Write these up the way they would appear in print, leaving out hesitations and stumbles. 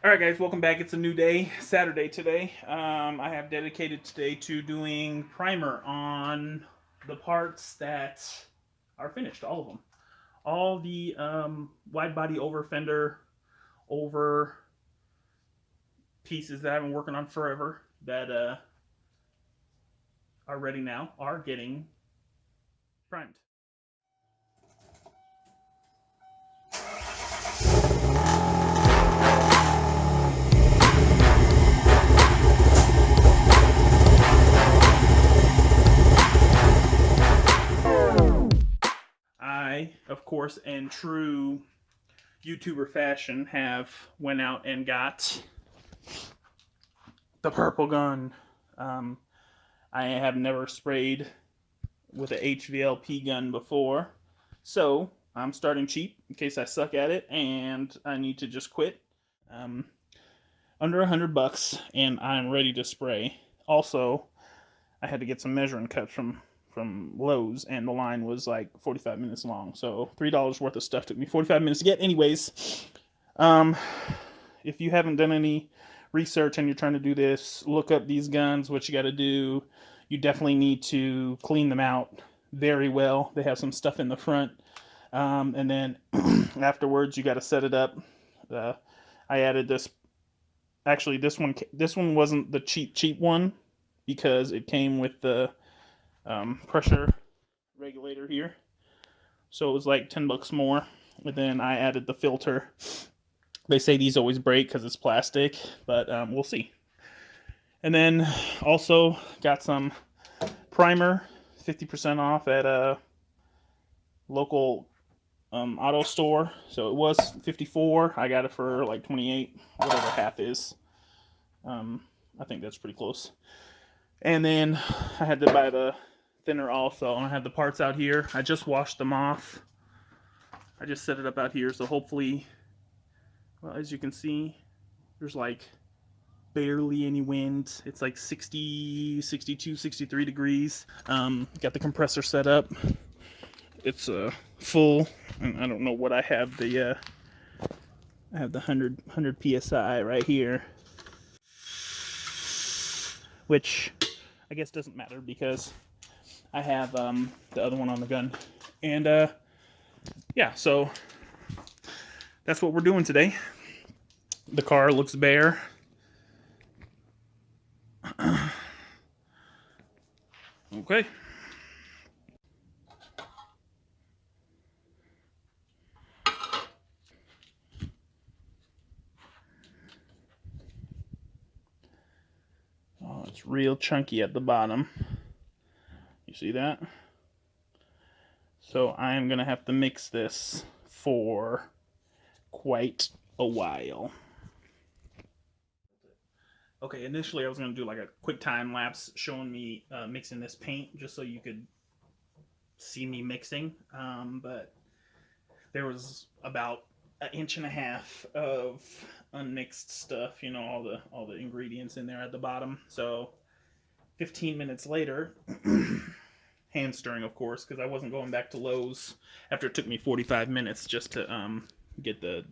All right, guys, welcome back. It's a new day, Saturday today. I have dedicated today to doing primer on the parts that are finished, all of them. All the wide body over fender over pieces that I've been working on forever that are ready now are getting primed. I, of course, in true YouTuber fashion, have went out and got the purple gun. I have never sprayed with a HVLP gun before, so I'm starting cheap in case I suck at it and I need to just quit. Under $100, and I'm ready to spray. Also, I had to get some measuring cups from Lowe's, and the line was like 45 minutes long. So $3 worth of stuff took me 45 minutes to get. Anyways, if you haven't done any research and you're trying to do this, look up these guns. What you got to do, you definitely need to clean them out very well. They have some stuff in the front, and then afterwards you got to set it up. I added this. Actually, this one wasn't the cheap one because it came with the pressure regulator here, so it was like $10 more. And then I added the filter. They say these always break because it's plastic, but we'll see. And then also got some primer, 50% off at a local auto store. So it was $54. I got it for like $28, whatever half is. I think that's pretty close. And then I had to buy the thinner also. I have the parts out here. I just washed them off. I just set it up out here, so hopefully, well, as you can see, there's like barely any wind. It's like 60, 62, 63 degrees. Got the compressor set up. It's full, and I don't know what I have. I have the 100 psi right here, which I guess doesn't matter because I have the other one on the gun. And yeah, so that's what we're doing today. The car looks bare. Okay. Oh, it's real chunky at the bottom. You see that? So I am going to have to mix this for quite a while. Okay, initially I was going to do like a quick time lapse showing me mixing this paint just so you could see me mixing. But there was about 1.5 inches of unmixed stuff, you know, all the ingredients in there at the bottom. So 15 minutes later, hand stirring, of course, because I wasn't going back to Lowe's after it took me 45 minutes just to get the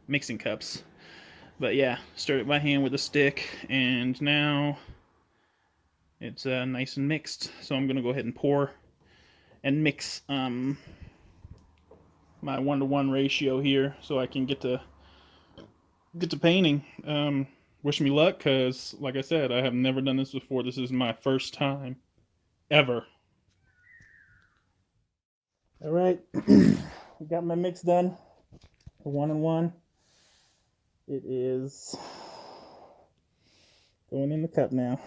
mixing cups. But yeah, stirred it by hand with a stick, and now it's nice and mixed. So I'm gonna go ahead and pour and mix my 1-to-1 ratio here so I can get to painting. Wish me luck, because like I said, I have never done this before. This is my first time ever. All right, got my mix done for 1-on-1. It is going in the cup now.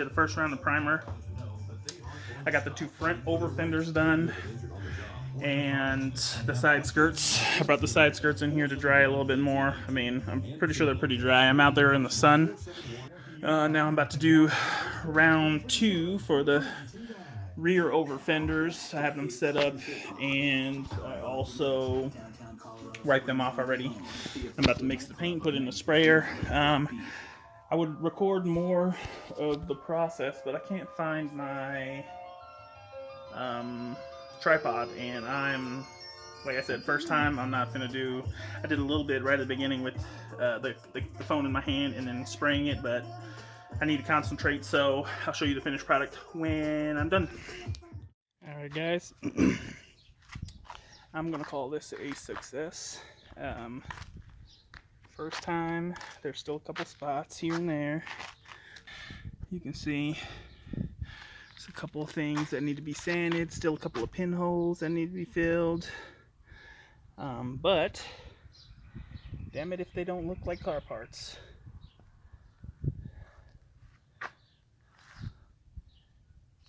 the first round of primer. I got the 2 front over-fenders done and the side skirts. I brought the side skirts in here to dry a little bit more. I mean, I'm pretty sure they're pretty dry. I'm out there in the sun. Now I'm about to do round 2 for the rear over-fenders. I have them set up, and I also wiped them off already. I'm about to mix the paint, put it in the sprayer. I would record more of the process, but I can't find my tripod, and I'm, like I said, first time. I'm not gonna do. I did a little bit right at the beginning with the phone in my hand and then spraying it, but I need to concentrate, so I'll show you the finished product when I'm done. Alright guys, I'm gonna call this a success. First time. There's still a couple spots here and there. You can see there's a couple of things that need to be sanded, still a couple of pinholes that need to be filled. But damn it if they don't look like car parts.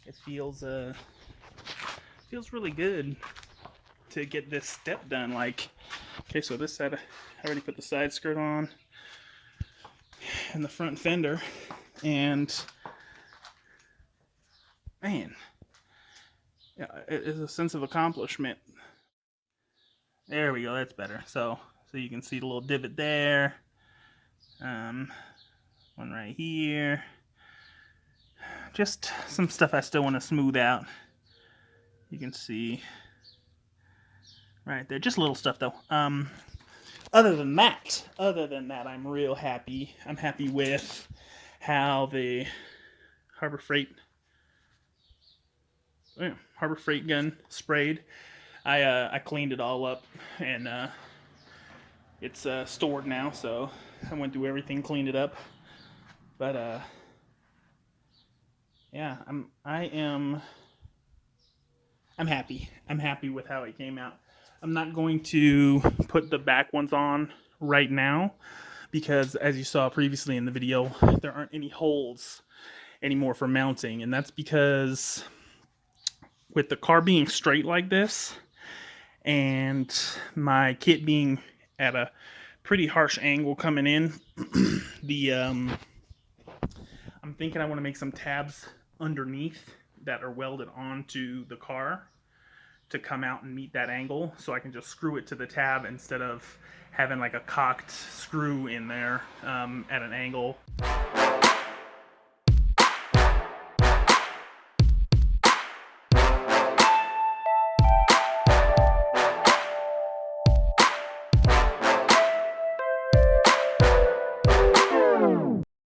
It feels really good to get this step done. Like, okay, so this side, I already put the side skirt on and the front fender, and man, yeah, it is a sense of accomplishment. There we go, that's better. So you can see the little divot there, one right here. Just some stuff I still want to smooth out. You can see right there, just little stuff though. Other than that, I'm real happy. I'm happy with how the Harbor Freight gun sprayed. I cleaned it all up, and it's stored now. So I went through everything, cleaned it up. But yeah, I'm happy. I'm happy with how it came out. I'm not going to put the back ones on right now because, as you saw previously in the video, there aren't any holes anymore for mounting, and that's because with the car being straight like this and my kit being at a pretty harsh angle coming in, I'm thinking I want to make some tabs underneath that are welded onto the car to come out and meet that angle, so I can just screw it to the tab instead of having like a cocked screw in there at an angle.